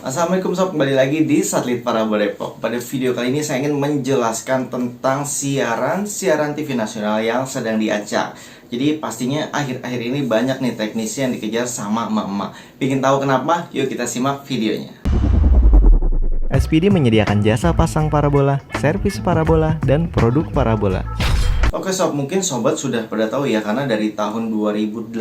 Assalamualaikum sob, kembali lagi di Satelit Parabola Depok. Pada video kali ini saya ingin menjelaskan tentang siaran TV nasional yang sedang diacak. Jadi pastinya akhir-akhir ini banyak nih teknisi yang dikejar sama emak-emak. Ingin tahu kenapa? Yuk kita simak videonya. SPD menyediakan jasa pasang parabola, servis parabola, dan produk parabola. Oke sob, mungkin sobat sudah pada tahu ya, karena dari tahun 2018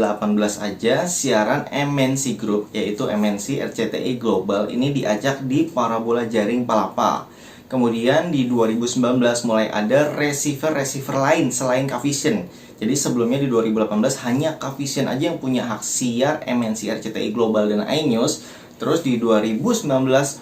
aja siaran MNC Group, yaitu MNC RCTI Global ini diajak di parabola jaring Palapa. Kemudian di 2019 mulai ada receiver lain selain Cavision. Jadi sebelumnya di 2018 hanya Cavision aja yang punya hak siar MNC RCTI Global dan iNews. Terus di 2019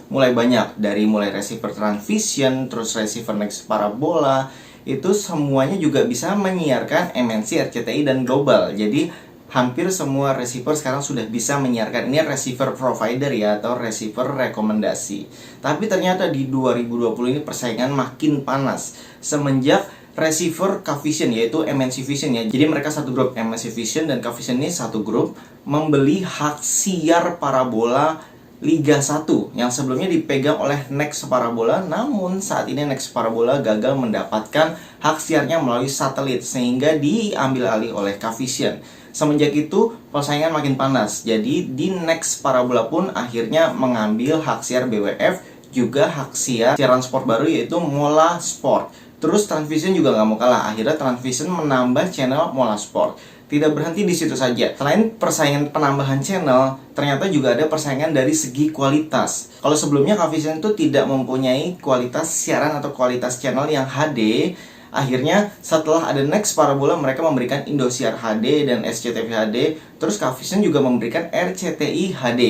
mulai banyak, dari mulai receiver Transvision, terus receiver Next Parabola, itu semuanya juga bisa menyiarkan MNC, RCTI, dan Global. Jadi hampir semua receiver sekarang sudah bisa menyiarkan. Ini receiver provider ya, atau receiver rekomendasi. Tapi ternyata di 2020 ini persaingan makin panas semenjak receiver Cavision, yaitu MNC Vision ya. Jadi mereka satu grup, MNC Vision dan Cavision ini satu grup, membeli hak siar parabola Liga 1 yang sebelumnya dipegang oleh Next Parabola, namun saat ini Next Parabola gagal mendapatkan hak siarnya melalui satelit sehingga diambil alih oleh Cavision. Semenjak itu persaingan makin panas. Jadi di Next Parabola pun akhirnya mengambil hak siar BWF, juga hak siaran sport baru yaitu Mola Sport. Terus Transvision juga nggak mau kalah. Akhirnya Transvision menambah channel Mola Sport. Tidak berhenti di situ saja. Selain persaingan penambahan channel, ternyata juga ada persaingan dari segi kualitas. Kalau sebelumnya Cavision itu tidak mempunyai kualitas siaran atau kualitas channel yang HD, akhirnya setelah ada Next Parabola mereka memberikan Indosiar HD dan SCTV HD, terus Cavision juga memberikan RCTI HD.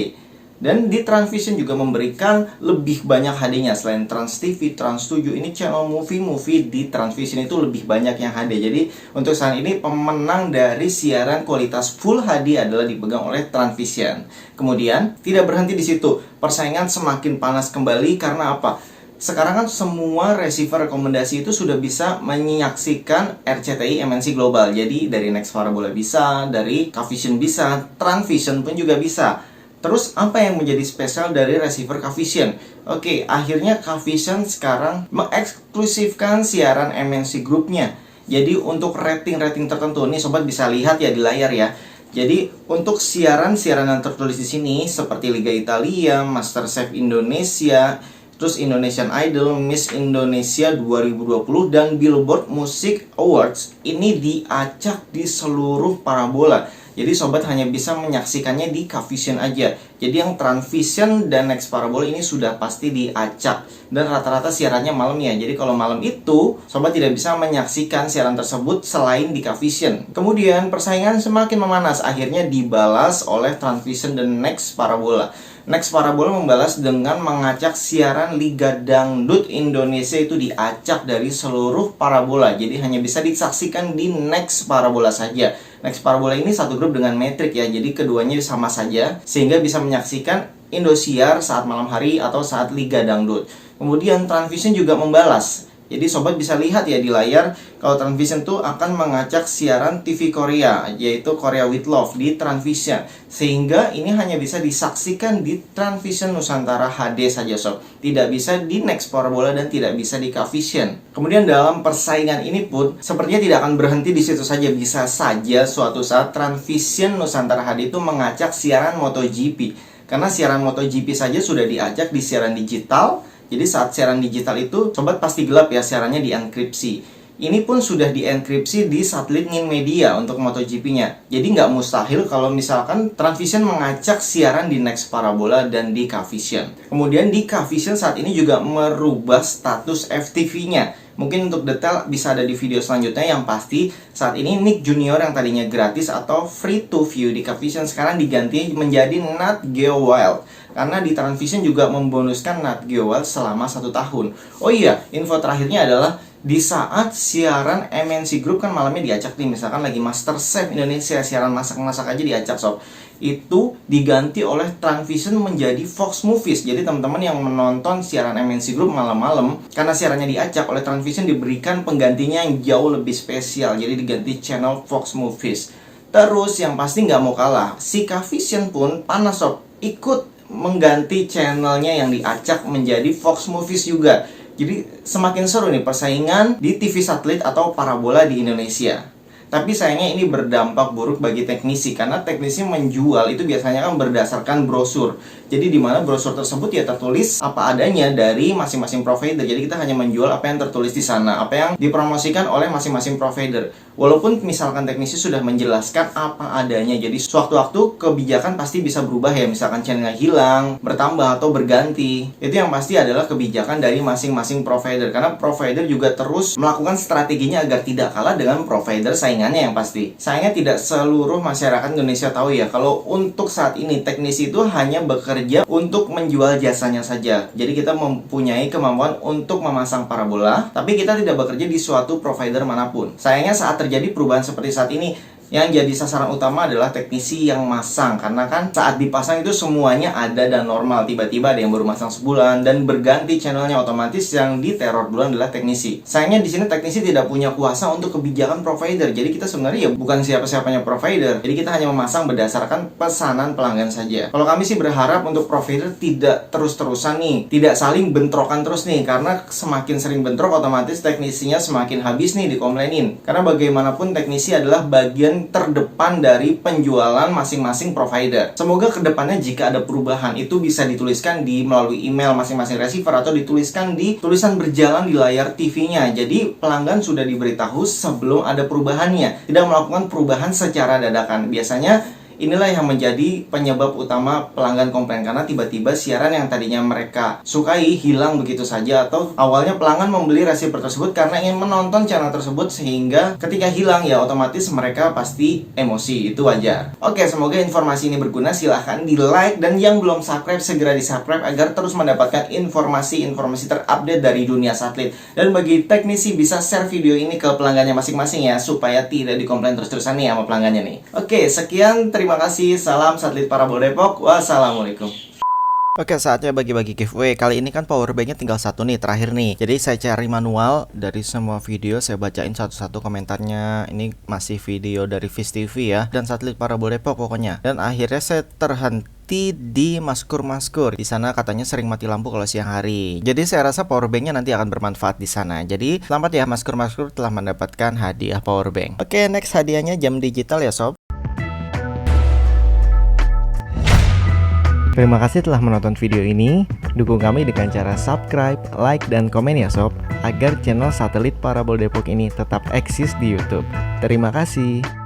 Dan di Transvision juga memberikan lebih banyak HD-nya. Selain Trans TV, Trans 7, ini channel movie di Transvision itu lebih banyak yang HD. Jadi untuk saat ini pemenang dari siaran kualitas Full HD adalah dipegang oleh Transvision. Kemudian tidak berhenti di situ, persaingan semakin panas kembali karena apa? Sekarang kan semua receiver rekomendasi itu sudah bisa menyaksikan RCTI MNC Global. Jadi dari Next Parabola bisa, dari Cavision bisa, Transvision pun juga bisa. Terus apa yang menjadi spesial dari receiver Cavision? Oke, akhirnya Cavision sekarang mengeksklusifkan siaran MNC Group-nya. Jadi untuk rating tertentu, nih sobat bisa lihat ya di layar ya. Jadi untuk siaran yang tertulis di sini seperti Liga Italia, MasterChef Indonesia, terus Indonesian Idol, Miss Indonesia 2020, dan Billboard Music Awards ini diacak di seluruh parabola. Jadi sobat hanya bisa menyaksikannya di Cavision aja. Jadi yang Transvision dan Next Parabola ini sudah pasti diacak. Dan rata-rata siarannya malam ya. Jadi kalau malam itu sobat tidak bisa menyaksikan siaran tersebut selain di Cavision. Kemudian persaingan semakin memanas, akhirnya dibalas oleh Transvision dan Next Parabola. Next Parabola membalas dengan mengacak siaran Liga Dangdut Indonesia itu diacak dari seluruh parabola. Jadi hanya bisa disaksikan di Next Parabola saja. Next Parabola ini satu grup dengan Metrik ya. Jadi keduanya sama saja sehingga bisa menyaksikan Indosiar saat malam hari atau saat Liga Dangdut. Kemudian Transvision juga membalas. Jadi sobat bisa lihat ya di layar, kalau Transvision tuh akan mengacak siaran TV Korea, yaitu Korea with Love di Transvision. Sehingga ini hanya bisa disaksikan di Transvision Nusantara HD saja sob. Tidak bisa di Next Parabola dan tidak bisa di Cavision. Kemudian dalam persaingan ini pun sepertinya tidak akan berhenti di situ saja. Bisa saja suatu saat Transvision Nusantara HD itu mengacak siaran MotoGP. Karena siaran MotoGP saja sudah diacak di siaran digital. Jadi saat siaran digital itu, sobat pasti gelap ya, siarannya dienkripsi. Ini pun sudah dienkripsi di satelit Nin Media untuk MotoGP-nya. Jadi nggak mustahil kalau misalkan Transvision mengacak siaran di Next Parabola dan di Cavision. Kemudian di Cavision saat ini juga merubah status FTV-nya. Mungkin untuk detail bisa ada di video selanjutnya. Yang pasti saat ini Nick Junior yang tadinya gratis atau free to view di Cavision sekarang diganti menjadi Nat Geo Wild. Karena di Transvision juga membonuskan Nat Geo Wild selama 1 tahun. Oh iya, info terakhirnya adalah di saat siaran MNC Group kan malamnya diacak nih, misalkan lagi MasterChef Indonesia, siaran masak-masak aja diacak sob. Itu diganti oleh Transvision menjadi Fox Movies. Jadi teman-teman yang menonton siaran MNC Group malam-malam, karena siarannya diacak oleh Transvision, diberikan penggantinya yang jauh lebih spesial. Jadi diganti channel Fox Movies. Terus yang pasti nggak mau kalah, si Cavision pun panas sob, ikut mengganti channelnya yang diacak menjadi Fox Movies juga. Jadi semakin seru nih persaingan di TV satelit atau parabola di Indonesia. Tapi sayangnya ini berdampak buruk bagi teknisi, karena teknisi menjual itu biasanya kan berdasarkan brosur. Jadi di mana brosur tersebut ya tertulis apa adanya dari masing-masing provider. Jadi kita hanya menjual apa yang tertulis di sana, apa yang dipromosikan oleh masing-masing provider. Walaupun misalkan teknisi sudah menjelaskan apa adanya. Jadi sewaktu-waktu kebijakan pasti bisa berubah ya, misalkan channelnya hilang, bertambah atau berganti. Itu yang pasti adalah kebijakan dari masing-masing provider, karena provider juga terus melakukan strateginya agar tidak kalah dengan provider saingannya yang pasti. Sayangnya tidak seluruh masyarakat Indonesia tahu ya, kalau untuk saat ini teknisi itu hanya bekerja untuk menjual jasanya saja. Jadi kita mempunyai kemampuan untuk memasang parabola, tapi kita tidak bekerja di suatu provider manapun. Sayangnya saat terjadi perubahan seperti saat ini, yang jadi sasaran utama adalah teknisi yang masang, karena kan saat dipasang itu semuanya ada dan normal. Tiba-tiba ada yang baru masang sebulan dan berganti channelnya, otomatis yang diteror duluan adalah teknisi. Sayangnya di sini teknisi tidak punya kuasa untuk kebijakan provider. Jadi kita sebenarnya ya bukan siapa-siapanya provider. Jadi kita hanya memasang berdasarkan pesanan pelanggan saja. Kalau kami sih berharap untuk provider tidak terus-terusan nih, tidak saling bentrokan terus nih, karena semakin sering bentrok otomatis teknisinya semakin habis nih dikomplainin. Karena bagaimanapun teknisi adalah bagian terdepan dari penjualan masing-masing provider. Semoga kedepannya jika ada perubahan itu bisa dituliskan di melalui email masing-masing receiver atau dituliskan di tulisan berjalan di layar TV-nya. Jadi pelanggan sudah diberitahu sebelum ada perubahannya, tidak melakukan perubahan secara dadakan. Biasanya inilah yang menjadi penyebab utama pelanggan komplain, karena tiba-tiba siaran yang tadinya mereka sukai hilang begitu saja, atau awalnya pelanggan membeli receiver tersebut karena ingin menonton channel tersebut, sehingga ketika hilang ya otomatis mereka pasti emosi. Itu wajar. Oke, semoga informasi ini berguna. Silahkan di like, dan yang belum subscribe segera di subscribe agar terus mendapatkan informasi-informasi terupdate dari dunia satelit. Dan bagi teknisi bisa share video ini ke pelanggannya masing-masing ya, supaya tidak dikomplain terus-terusan nih sama pelanggannya nih. Oke, sekian, terima kasih. Salam Satelit Parabola Depok. Wassalamualaikum. Oke, saatnya bagi-bagi giveaway. Kali ini kan power banknya tinggal satu nih, terakhir nih. Jadi saya cari manual dari semua video, saya bacain satu-satu komentarnya. Ini masih video dari Viz TV ya, dan Satelit Parabola Depok pokoknya. Dan akhirnya saya terhenti di Maskur. Di sana katanya sering mati lampu kalau siang hari. Jadi saya rasa power banknya nanti akan bermanfaat di sana. Jadi selamat ya, Maskur telah mendapatkan hadiah power bank. Oke, next hadiahnya jam digital ya sob. Terima kasih telah menonton video ini. Dukung kami dengan cara subscribe, like, dan komen ya sob, agar channel Satelit Parabola Depok ini tetap eksis di YouTube. Terima kasih.